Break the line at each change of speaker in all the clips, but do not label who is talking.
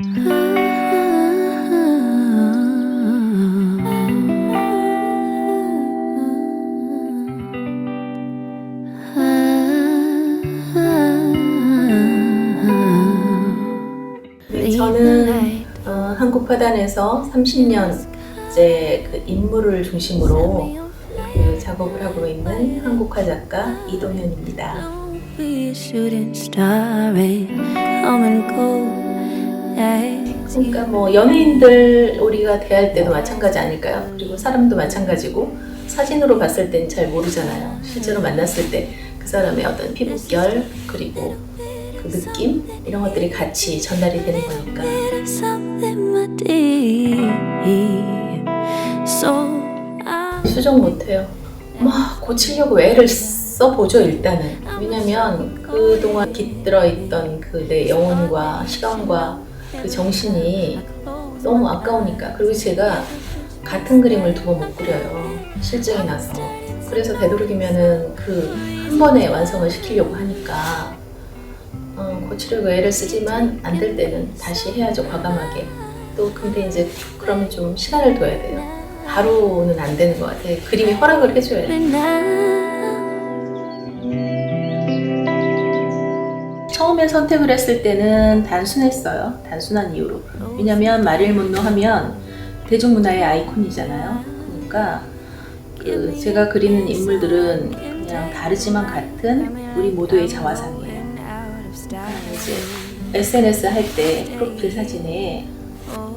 네, 저는 한국 화단에서 30년째 그 인물을 중심으로 작업을 하고 있는 한국화 작가 이동현입니다. 그러니까 뭐 연예인들 우리가 대할 때도 마찬가지 아닐까요? 그리고 사람도 마찬가지고 사진으로 봤을 땐 잘 모르잖아요. 실제로 만났을 때 그 사람의 어떤 피부결 그리고 그 느낌 이런 것들이 같이 전달이 되는 거니까. 수정 못해요. 막 고치려고 애를 써보죠 일단은. 왜냐면 그동안 깃들어 있던 그 내 영혼과 시간과 그 정신이 너무 아까우니까. 그리고 제가 같은 그림을 두 번 못 그려요. 실증이 나서. 그래서 되도록이면은 그 한 번에 완성을 시키려고 하니까 고치려고 애를 쓰지만 안 될 때는 다시 해야죠, 과감하게. 또 근데 이제 그러면 좀 시간을 둬야 돼요. 바로는 안 되는 것 같아요. 그림이 허락을 해줘야 돼요. 처음에 선택을 했을 때는 단순했어요. 단순한 이유로. 왜냐면 마릴 몬로 하면 대중문화의 아이콘이잖아요. 그러니까 제가 그리는 인물들은 그냥 다르지만 같은 우리 모두의 자화상이에요. 이제 SNS 할 때 프로필 사진에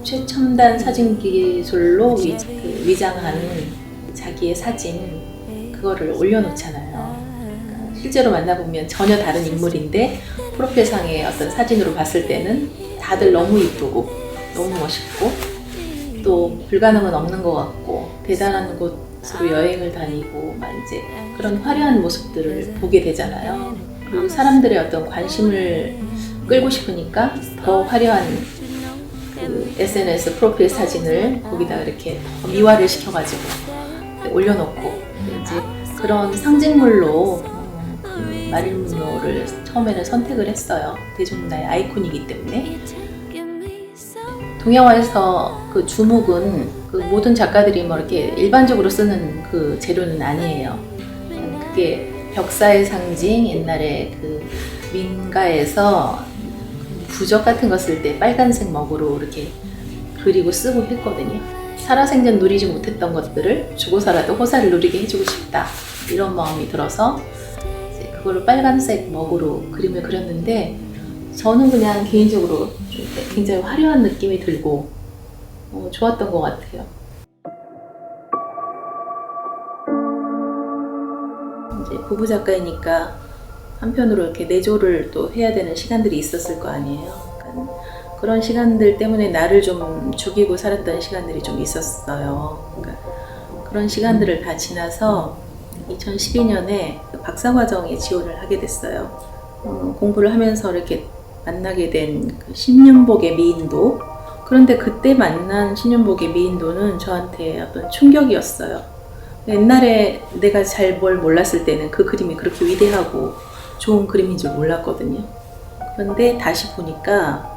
최첨단 사진 기술로 위장한 자기의 사진 그거를 올려놓잖아요. 그러니까 실제로 만나보면 전혀 다른 인물인데 프로필상의 어떤 사진으로 봤을 때는 다들 너무 이쁘고 너무 멋있고 또 불가능은 없는 것 같고 대단한 곳으로 여행을 다니고 막 이제 그런 화려한 모습들을 보게 되잖아요. 그리고 사람들의 어떤 관심을 끌고 싶으니까 더 화려한 그 SNS 프로필 사진을 거기다 이렇게 미화를 시켜가지고 올려놓고 이제 그런 상징물로 마릴 몬로를 처음에는 선택을 했어요. 대중문화의 아이콘이기 때문에. 동양화에서 그 주묵은 그 모든 작가들이 뭐 이렇게 일반적으로 쓰는 그 재료는 아니에요. 그게 벽사의 상징, 옛날에 그 민가에서 부적 같은 거 쓸 때 빨간색 먹으로 이렇게 그리고 쓰고 했거든요. 살아생전 누리지 못했던 것들을 죽어서라도 호사를 누리게 해주고 싶다 이런 마음이 들어서 이제 그거를 빨간색 먹으로 그림을 그렸는데 저는 그냥 개인적으로 굉장히 화려한 느낌이 들고 좋았던 것 같아요. 이제 부부 작가이니까 한편으로 이렇게 내조를 또 해야 되는 시간들이 있었을 거 아니에요. 그러니까 그런 시간들 때문에 나를 좀 죽이고 살았던 시간들이 좀 있었어요. 그러니까 그런 시간들을 다 지나서 2012년에 박사과정에 지원을 하게 됐어요. 공부를 하면서 이렇게 만나게 된 그 신윤복의 미인도. 그런데 그때 만난 신윤복의 미인도는 저한테 어떤 충격이었어요. 옛날에 내가 잘 뭘 몰랐을 때는 그 그림이 그렇게 위대하고 좋은 그림인 줄 몰랐거든요. 그런데 다시 보니까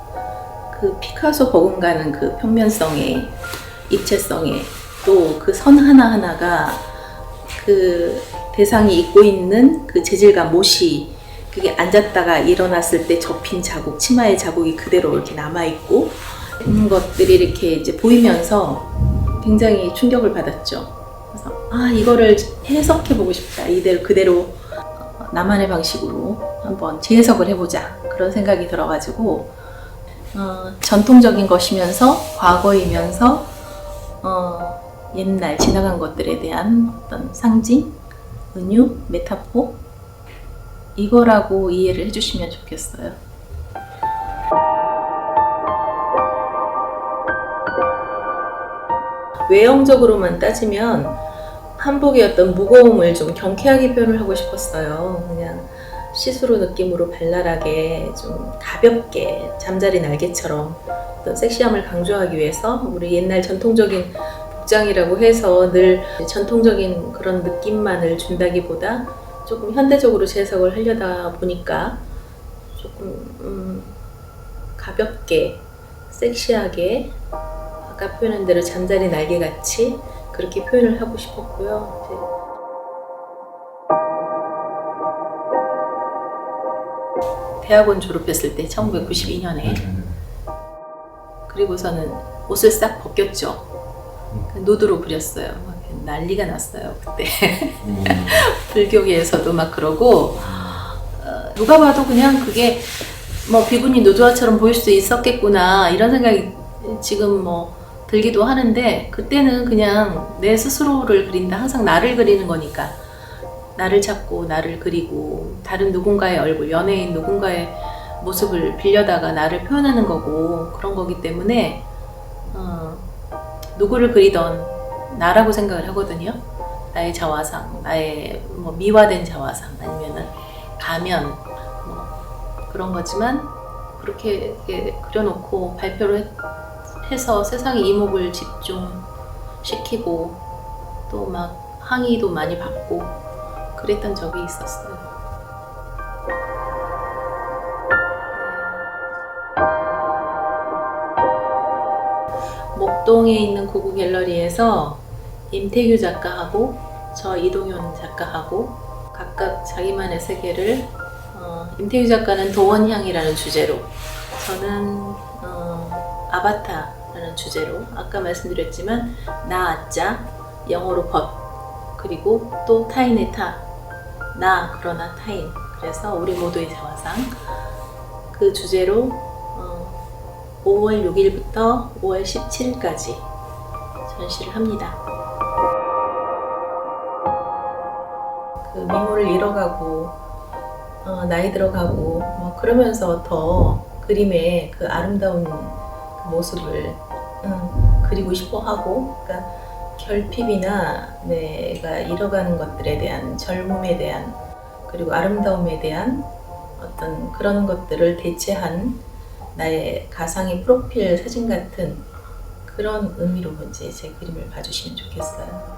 그 피카소 버금가는 그 평면성에 입체성에 또 그 선 하나하나가 그 대상이 입고 있는 그 재질과 못이 그게 앉았다가 일어났을 때 접힌 자국, 치마의 자국이 그대로 이렇게 남아있고 있는 것들이 이렇게 이제 보이면서 굉장히 충격을 받았죠. 그래서 이거를 해석해보고 싶다. 이대로 그대로 나만의 방식으로 한번 재해석을 해보자. 그런 생각이 들어가지고 전통적인 것이면서 과거이면서 옛날 지나간 것들에 대한 어떤 상징, 은유, 메타포 이거라고 이해를 해주시면 좋겠어요. 외형적으로만 따지면 한복의 어떤 무거움을 좀 경쾌하게 표현을 하고 싶었어요. 그냥 시스루 느낌으로 발랄하게 좀 가볍게 잠자리 날개처럼 어떤 섹시함을 강조하기 위해서 우리 옛날 전통적인 복장이라고 해서 늘 전통적인 그런 느낌만을 준다기보다 조금 현대적으로 재해석을 하려다 보니까 조금 가볍게 섹시하게 아까 표현한 대로 잠자리 날개같이 그렇게 표현을 하고 싶었고요. 대학원 졸업했을 때 1992년에 그리고서는 옷을 싹 벗겼죠. 누드로 그렸어요. 막 난리가 났어요 그때. 불교계에서도 막 그러고 누가 봐도 그냥 그게 뭐 비구니 누드화처럼 보일 수 있었겠구나 이런 생각이 지금 뭐 들기도 하는데, 그때는 그냥 내 스스로를 그린다, 항상 나를 그리는 거니까 나를 찾고 나를 그리고 다른 누군가의 얼굴, 연예인 누군가의 모습을 빌려다가 나를 표현하는 거고 그런 거기 때문에 누구를 그리던 나라고 생각을 하거든요. 나의 자화상, 나의 뭐 미화된 자화상, 아니면은 가면 뭐 그런 거지만 그렇게 그려놓고 발표를 해서 세상의 이목을 집중시키고 또 막 항의도 많이 받고 그랬던 적이 있었어요. 목동에 있는 고구 갤러리에서 임태규 작가하고 저 이동현 작가하고 각각 자기만의 세계를 임태규 작가는 도원향이라는 주제로, 저는 아바타라는 주제로, 아까 말씀드렸지만 나아자, 영어로 벗, 그리고 또 타인의 타, 나 그러나 타인, 그래서 우리 모두의 자화상, 그 주제로 5월 6일부터 5월 17일까지 전시를 합니다. 그 미모를 잃어가고 나이 들어가고 뭐 그러면서 더 그림의 그 아름다운 그 모습을 그리고 싶어 하고, 그러니까 결핍이나 내가 잃어가는 것들에 대한 젊음에 대한 그리고 아름다움에 대한 어떤 그런 것들을 대체한 나의 가상의 프로필 사진 같은 그런 의미로 이제 제 그림을 봐주시면 좋겠어요.